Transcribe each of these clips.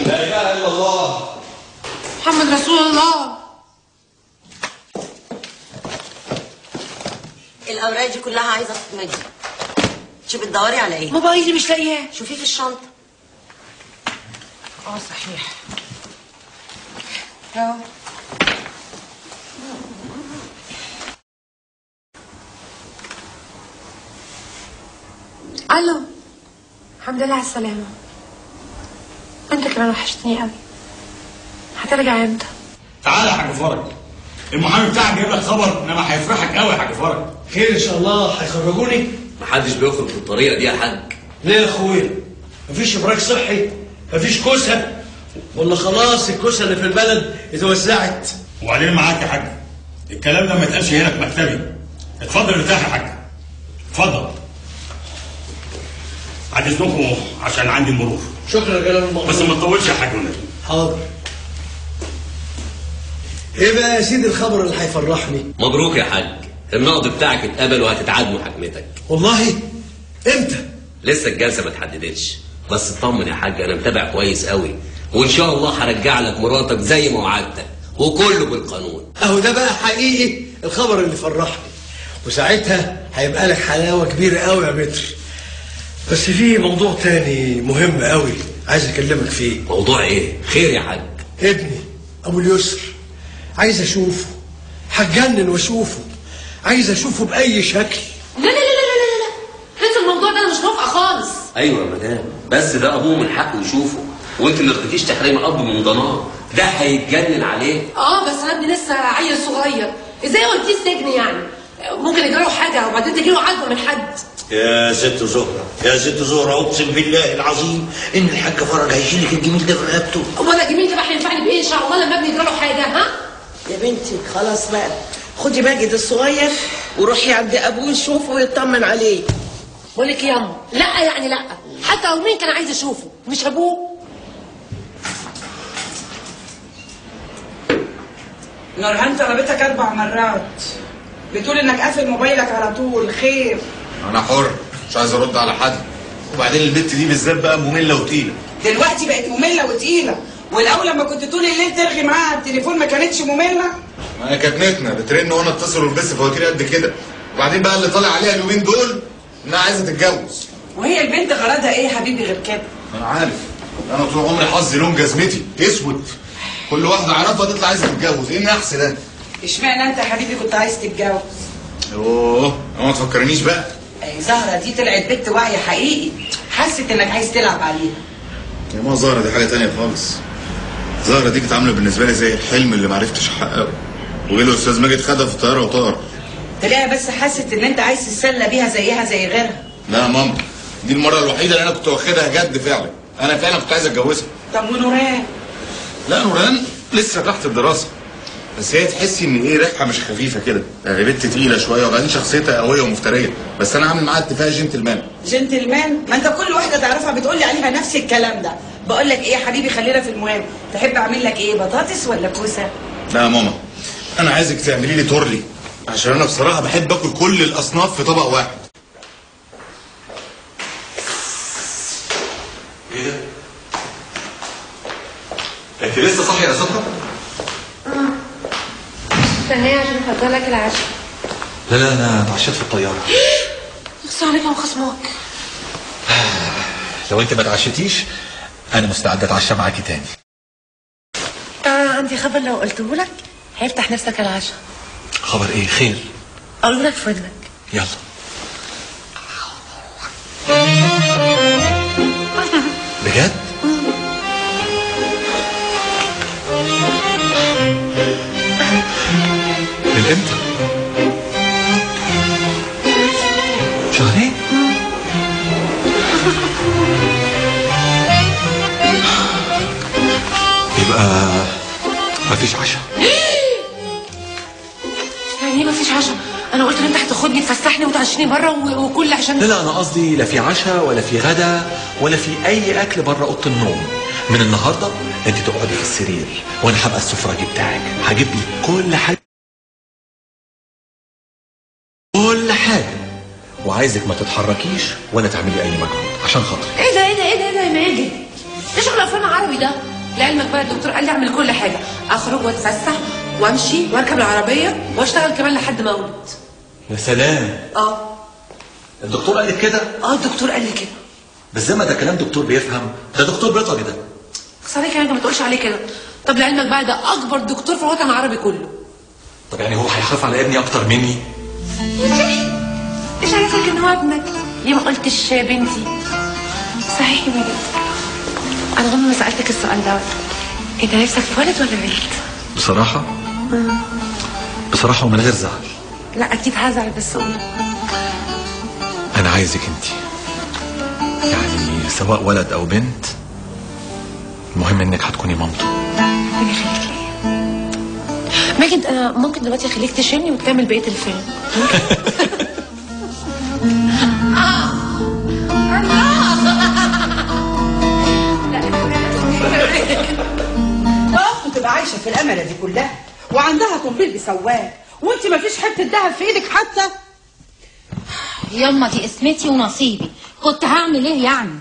لا اله الا الله محمد رسول الله. الاوراق دي كلها عايزه تتمضي. شوفي بتدوري على ايه؟ موبايلي مش لاقياه. شوفيه في الشنطه. صحيح. اهو. الو. الحمد لله على السلامة. انت كمان وحشتني قوي. هترجع امتى؟ تعالى يا حاج فرج، المحامي بتاعك جايب لك خبر انما هيفرحك قوي يا حاج فرج. خير ان شاء الله. هيخرجوني؟ محدش بيخرج بالطريقه دي يا حاج. ليه يا اخويا؟ مفيش ابراج صحي؟ مفيش كوسه؟ ولا خلاص الكوسه اللي في البلد اتوزعت؟ وبعدين معاك يا حاج، الكلام ده ما يتقالش هنا في مكتبي. اتفضل ارتاح يا حاج، اتفضل. بعد اذنكم عشان عندي المرور. شكرا يا جلال المأمور. بس ما تطولش يا حاج والنبي. حاضر. ايه بقى يا سيدي الخبر اللي هيفرحني؟ مبروك يا حاج، النقد بتاعك اتقبل وهتتعاد محاكمتك. والله؟ امتى؟ لسه الجلسه ما اتحددتش، بس اطمن يا حاج انا متابع كويس قوي، وان شاء الله هرجع لك مراتك زي ما وعدتك وكله بالقانون. اهو ده بقى حقيقي الخبر اللي فرحني، وساعتها هيبقى لك حلاوه كبيره قوي يا متر. بس في موضوع تاني مهم قوي عايز اكلمك فيه. موضوع ايه؟ خير يا حاج. ابني ابو اليسر عايز اشوفه، هتجنن واشوفه، عايز اشوفه باي شكل. لا لا لا لا لا لا، انسى الموضوع ده، انا مش موافقه خالص. ايوه يا مدام، بس ده ابوه من حقه يشوفه، وانت ما رضيتيش تحرمي الاب من ضناه، ده هيتجنن عليه. بس انا ابني لسه عيل صغير، ازاي وديه السجن يعني؟ ممكن يجرى له حاجه وبعدين تجي له عزوه من حد. يا ست زهرة، يا ست زهرة، اقسم بالله العظيم ان الحاج فرج هيشيلك الجميل ده في رقبته. وانا الجميل ده بقى هينفعني بايه ان شاء الله لما ابني يجرى له حاجه؟ ها؟ يا بنتي خلاص بقى، خدي ماجد الصغير وروحي عند ابوه يشوفه ويطمن عليه. بقول لك يا اما لا يعني لا، حتى لو مين كان عايز اشوفه مش ابوه. نورهان طلبتك 4 مرات، بتقول انك قافل موبايلك على طول. خير؟ انا حر، مش عايز ارد على حد. وبعدين البت دي بالذات بقى ممله وتقيله. دلوقتي بقت ممله وتقيله، والاول لما كنت طول الليل ترغي معاها على التليفون ما كانتش ممله؟ ما هي كانت نتنا بترن وانا اتصل والبس فواتير قد كده. وبعدين بقى اللي طالع عليها اليومين دول انها عايزه تتجوز. وهي البنت غرضها ايه يا حبيبي غير كده؟ انا عارف، انا طول عمري حظي لون جزمتي اسود. كل واحده اعرفها تطلع عايزه تتجوز، ايه النحس ده؟ اشمعنى انت يا حبيبي كنت عايز تتجوز؟ يوه ما تفكرنيش بقى. زهره دي طلعت بنت واعيه حقيقي، حست انك عايز تلعب عليها. يا ما زهره دي حاجه تانية خالص. زهره دي كانت عامله بالنسبه لي زي الحلم اللي ما عرفتش احققه، وجه الاستاذ ماجد خدها في الطياره وطار. تلاقيها بس حست ان انت عايز تتسلى بيها زيها زي غيرها. لا يا ماما، دي المره الوحيده اللي انا كنت واخدها جد فعلا. انا فعلا كنت عايز اتجوزها. طب ونوران؟ لا نوران لسه تحت الدراسه، بس هي تحسي ان ايه ريحها مش خفيفه كده، يعني بنت تقيله شويه، وبعدين شخصيتها قويه ومفتريه، بس انا عامل معاها اتفاق جنتلمان. جنتلمان؟ ما انت كل واحده تعرفها بتقول لي عليها نفس الكلام ده. بقول لك ايه يا حبيبي، خلينا في المهم. تحب اعمل لك ايه، بطاطس ولا كوسه؟ لا يا ماما، انا عايزك تعملي لي تورلي، عشان انا بصراحه بحب اكل كل الاصناف في طبق واحد. ايه ده؟ انت لسه صاحيه يا سكر؟ مستنيه عشان احضر لك العشاء. لا لا انا اتعشيت في الطياره. اخص عليك وخصمك. لو انت ما اتعشيتيش انا مستعد اتعشى معاكي تاني. عندي خبر لو قلته لك هيفتح نفسك العشاء. خبر ايه؟ خير؟ اقول لك في ودنك. يلا. بجد؟ من امتى؟ شهرين؟ يبقى مفيش عشاء. يعني ايه مفيش عشاء؟ انا قلت ان انت هتاخدني تفسحني وتعشيني بره وكل عشان لا انا قصدي لا في عشاء ولا في غدا ولا في اي اكل بره اوضه النوم. من النهارده انت تقعدي في السرير وانا هبقى السفراجي بتاعك، هجيب لك كل حاجه كل حاجه، وعايزك ما تتحركيش ولا تعملي اي مجهود عشان خاطري. ايه ده ايه ده ايه ده ايه ده يا ماجد؟ ايه شغل افلام عربي ده؟ لعلمك بقى الدكتور قال لي اعمل كل حاجه، اخرج واتفسح وامشي واركب العربيه واشتغل كمان لحد ما اولد. يا سلام. الدكتور قال لك كده؟ الدكتور قال لي كده. بس زي ما ده كلام دكتور بيفهم، ده دكتور بيطري ده. بس عليك انت ما تقولش عليه كده. طب لعلمك بقى ده اكبر دكتور في الوطن العربي كله. طب يعني هو هيخاف على ابني اكتر مني؟ ايش عارفك ان هو ابنك؟ ليه ما قلتش بنتي؟ صحيح يا ماجد، انا عمري ما سالتك السؤال ده. انت نفسك في ولد ولا بنت؟ بصراحه ومن غير زعل. لا اكيد هزعل، بس قول. انا عايزك انت، يعني سواء ولد او بنت، المهم انك هتكوني مامته. ربنا يخليك ليا ماجد. انا ممكن دلوقتي اخليك تشيلني وتكمل بقيه الفيلم؟ تبقى عايشه في الامله دي كلها وعندها طنبيل بسواق، وانت ما فيش حته دهب في ايدك حتى. ياما دي اسمتي ونصيبي، كنت هعمل ايه يعني؟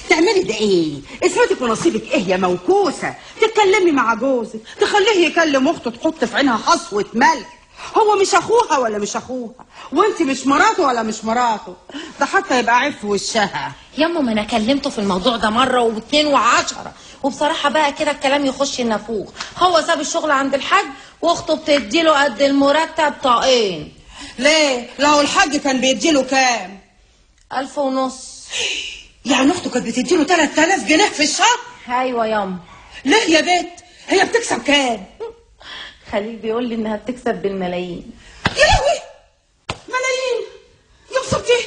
تعملي ده ايه؟ اسمتك ونصيبك ايه يا موكوسه؟ تتكلمي مع جوزك تخليه يكلم اخته تحط في عينها حصوه ملح. هو مش اخوها ولا مش اخوها، وانت مش مراته ولا مش مراته، ده حتى يبقى عيب في وشها. ياما ما انا كلمته في الموضوع ده مره واثنين وعشرة، وبصراحه بقى كده الكلام يخش النافوخ. هو ساب الشغل عند الحاج واخته بتديله قد المرتب طاقين. ليه؟ لو الحاج كان بيديله كام؟ 1500. يعني اخته كانت بتديله 3000 جنيه في الشهر؟ ايوه ياما. ليه يا بنت؟ هي بتكسب كام؟ خليل بيقول لي انها بتكسب بالملايين. يا لهوي، ملايين؟ يا بصبتي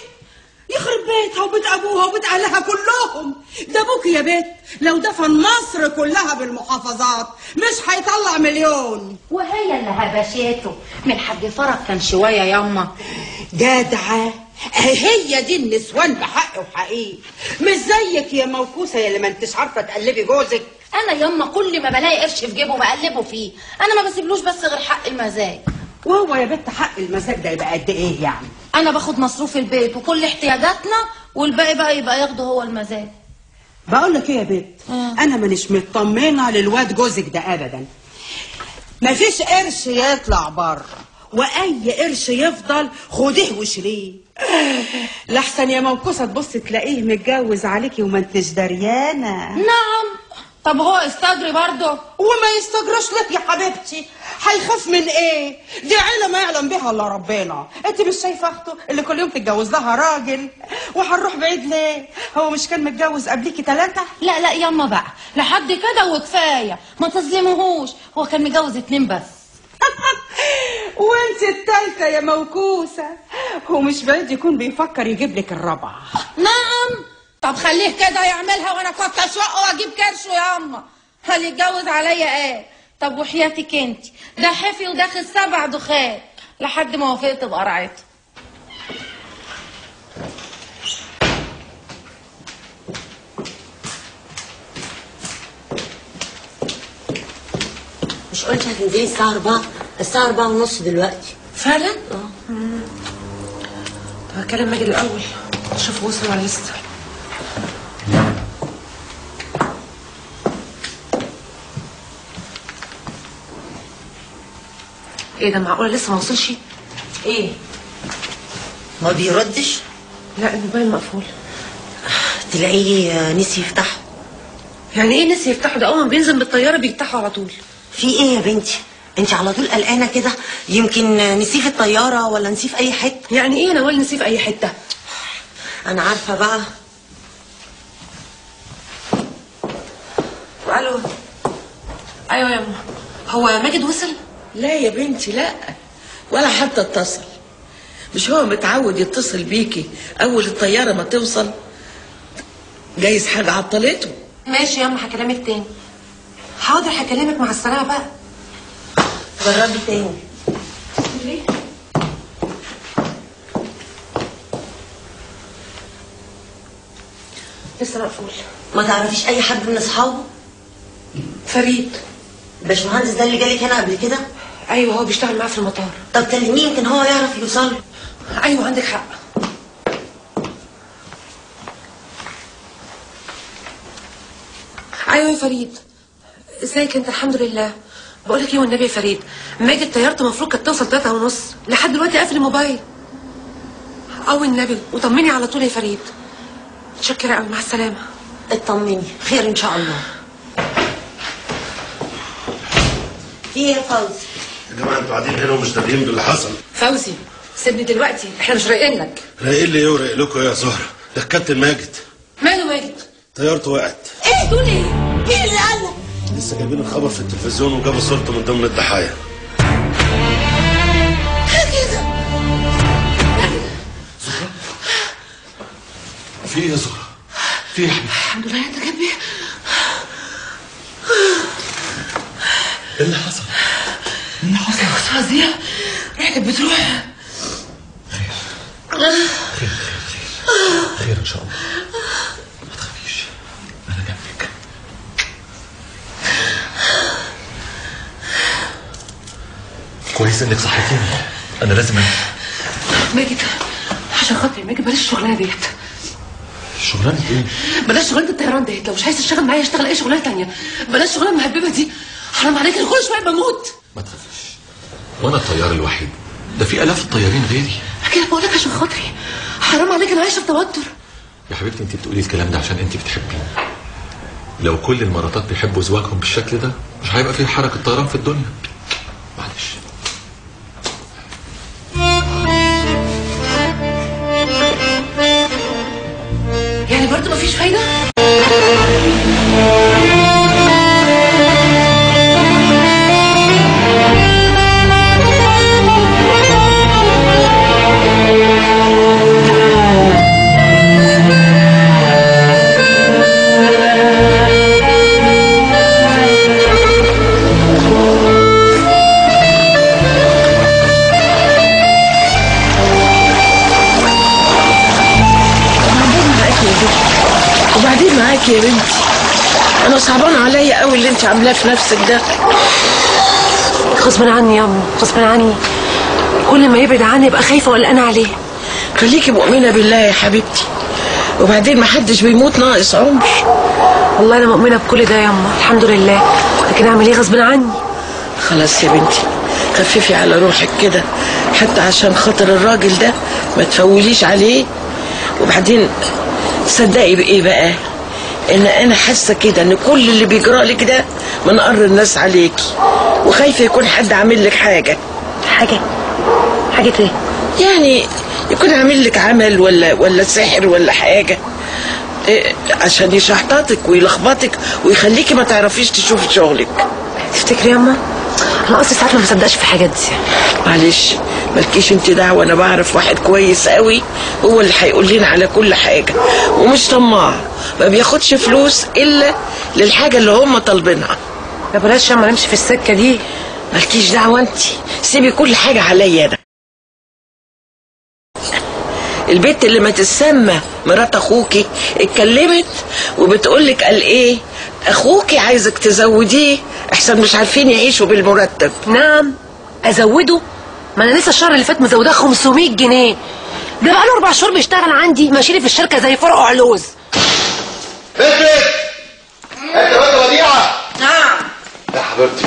يخرب بيتها وبيت ابوها وبيت اهلها كلهم. ده ابوك يا بنت لو دفن مصر كلها بالمحافظات مش هيطلع مليون. وهي اللي هبشته من حاج فرج كان شويه ياما. جدعه، هي دي النسوان بحق وحقيقي، مش زيك يا موكوسه يا اللي ما انتش عارفه تقلبي جوزك. انا ياما كل ما بلاقي قرش في جيبه بقلبه فيه، انا ما بسيبلوش بس غير حق المزاج. وهو يا بنت حق المزاج ده يبقى قد ايه يعني؟ انا باخد مصروف البيت وكل احتياجاتنا، والباقي بقى يبقى ياخده هو المزاج. بقول لك ايه يا بنت، انا مانيش مطمنه للواد جوزك ده ابدا. مفيش قرش يطلع بره، واي قرش يفضل خديه وشريه. لحسن يا موكوسه تبص تلاقيه متجوز عليكي وما انتش دريانه. نعم. طب هو استجري برضه؟ وما يستجرش لك يا حبيبتي، هيخاف من ايه؟ دي عيله ما يعلم بها الا ربنا. انت مش شايفه اخته اللي كل يوم تتجوز لها راجل؟ وهنروح بعيد ليه؟ هو مش كان متجوز قبليكي 3؟ لا ياما بقى لحد كده وكفايه، ما تظلمهوش، هو كان متجوز 2 بس. وانت التالتة يا موكوسة، هو مش بعيد يكون بيفكر يجيب لك الرابعة. نعم. طب خليه كده يعملها وانا كنت اشقه واجيب كرشه ياما. هل يتجوز عليا ايه؟ طب وحياتك انت ده حفي وداخل 7 دخان لحد ما وافقت بقرعته. مش قلت هتنزلي الساعة 4؟ الساعة 4:30 دلوقتي. فعلا؟ طب هكلم ماجد الأول شوف وصل ولا لسه. ايه ده، معقولة لسه ما وصلش؟ ايه؟ ما بيردش؟ لا الموبايل مقفول. تلاقيه نسي يفتحه. يعني ايه نسي يفتحه؟ ده اول ما بينزل بالطيارة بيفتحه على طول. في ايه يا بنتي؟ انت على طول قلقانه كده، يمكن نسيه في الطياره ولا نسيه في اي حته. يعني ايه نوال نسيه في اي حته؟ انا عارفه بقى. الو. ايوه يا أمه. هو ماجد وصل؟ لا يا بنتي لا، ولا حتى اتصل. مش هو متعود يتصل بيكي اول الطياره ما توصل؟ جايز حاجه عطلته. ماشي يا أمه هكلمك تاني. حاضر هكلمك، مع السلامه بقى. جربي تاني. لسه مقفول. ما تعرفيش اي حد من اصحابه؟ فريد. الباشمهندس ده اللي جالك هنا قبل كده؟ ايوه هو بيشتغل معاه في المطار. طب كلميه يمكن هو يعرف يوصل له. ايوه عندك حق. ايوه يا فريد. ازيك انت؟ الحمد لله. بقول لك ايه والنبي يا فريد، ماجد طيارته المفروض كانت توصل 3:30، لحد دلوقتي قافل الموبايل. او النبي وطمني على طول يا فريد. متشكره قوي، مع السلامه. اطمني خير ان شاء الله. ايه يا فوزي؟ يا جماعه انتوا قاعدين هنا ومش دارين باللي حصل. فوزي سيبني دلوقتي، احنا مش رايقين لك. رايقين لي ايه ورايق لكم ايه يا زهره؟ ده الكابتن ماجد. ماله ماجد؟ طيارته وقعت. ايه تقول ايه؟ مين اللي قال لك؟ لسه جايبين الخبر في التلفزيون وجابوا صورته من ضمن الضحايا. كده في ايه يا زهره؟ في ايه يا حبيبي؟ الحمد لله انت جنبي. ايه اللي حصل؟ ايه اللي حصل؟ فظيع، ريحتك بتروح. خير ان شاء الله. ما تخافيش، انا جنبك. كويس انك صحيتيني، انا لازم انام. ماجد عشان خاطري ماجد بلاش الشغلانه ديت. شغلانه ايه؟ بلاش شغلانه الطيران ديت، لو مش عايز تشتغل معايا اشتغل اي شغلانه تانية. بلاش الشغلانه المهببه دي، حرام عليك، انا كل شويه بموت. ما تخافيش، وانا الطيار الوحيد، ده في الاف الطيارين غيري. كده بقول لك عشان خاطري، حرام عليك، انا عايشه في توتر. يا حبيبتي انت بتقولي الكلام ده عشان انت بتحبيني. لو كل المراتات بيحبوا زواجهم بالشكل ده مش هيبقى فيه حركه طيران في الدنيا. معلش. يعني برضه مفيش فايده؟ وبعدين معاكي يا بنتي، انا صعبان عليا قوي اللي انت عاملاه في نفسك ده. غصب عني يا امي، غصب عني. كل ما يبعد عني ابقى خايفه وقلقانه عليه. خليكي مؤمنه بالله يا حبيبتي، وبعدين ما حدش بيموت ناقص عمر. والله انا مؤمنه بكل ده يا امه، الحمد لله، لكن اعمل ايه غصب عني. خلاص يا بنتي، خففي على روحك كده، حتى عشان خاطر الراجل ده ما تفوليش عليه. وبعدين تصدقي بايه بقى، ان انا حاسه كده ان كل اللي بيجرى لك ده من قر الناس عليكي، وخايفه يكون حد عامل لك حاجه. حاجه ايه؟ يعني يكون عامل لك عمل ولا سحر ولا حاجه، عشان يشحططك ويلخبطك ويخليكي ما تعرفيش تشوفي شغلك. تفتكري يا اما؟ انا اصلا ساعات ما بصدقش في الحاجات دي. معلش مالكيش انت دعوه، انا بعرف واحد كويس قوي هو اللي هيقول لنا على كل حاجه، ومش طماع، ما بياخدش فلوس الا للحاجه اللي هم طالبينها. يا بلاش يا اما نمشي في السكه دي. مالكيش دعوه انت، سيبي كل حاجه عليا انا. البنت اللي ما تسمى مرات اخوكي اتكلمت وبتقولك قال ايه، اخوكي عايزك تزوديه احسن مش عارفين يعيشوا بالمرتب. نعم ازوده؟ ما انا لسه الشهر اللي فات مزوداه 500 جنيه. ده بقاله 4 شهور بيشتغل عندي، ماشي لي في الشركه زي فرق علوز. فكرك انت بقى وديعه. نعم يا حبيبتي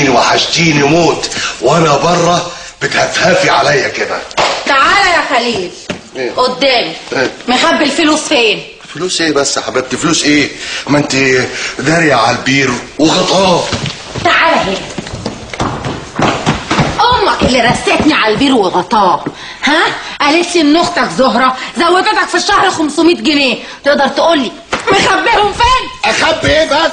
وحشتيني موت، وانا بره بتهفهفي عليا كده. تعالى يا خليل. إيه؟ قدامي. إيه؟ مخبي الفلوس فين؟ فلوس ايه بس يا حبيبتي؟ فلوس ايه؟ ما انت داريه على البير وغطاه. تعالى هنا. امك اللي رستني على البير وغطاه، ها؟ قالت لي ان اختك زهره زودتك في الشهر 500 جنيه، تقدر تقول لي مخبيهم فين؟ اخبي ايه بس؟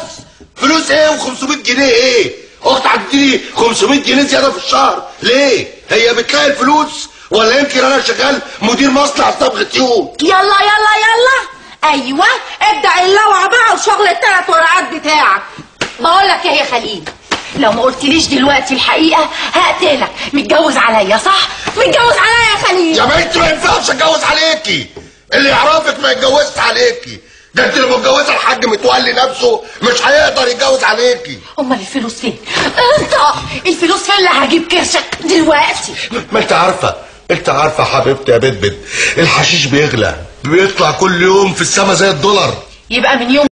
فلوس ايه و500 جنيه ايه؟ اختي هتديني 500 جنيه زياده في الشهر ليه؟ هي بتلاقي الفلوس ولا يمكن انا شغال مدير مصنع صبغه يوم؟ يلا ايوه ابدأ اللوعه بقى وشغل ال3 ورقات بتاعك. بقول لك ايه يا خليل، لو ما قلتليش دلوقتي الحقيقه هقتلك. متجوز عليا صح؟ متجوز عليا يا خليل. يا بنت ما ينفعش اتجوز عليكي، اللي يعرفك ما يتجوزش عليكي، ده انت لو متجوزه الحاج متولي نفسه مش هيقدر يتجوز عليكي. امال الفلوس فين؟ انت الفلوس فين اللي هجيب كرشك دلوقتي؟ ما انت عارفه حبيبتي يا بت الحشيش بيغلى، بيطلع كل يوم في السما زي الدولار. يبقى من يوم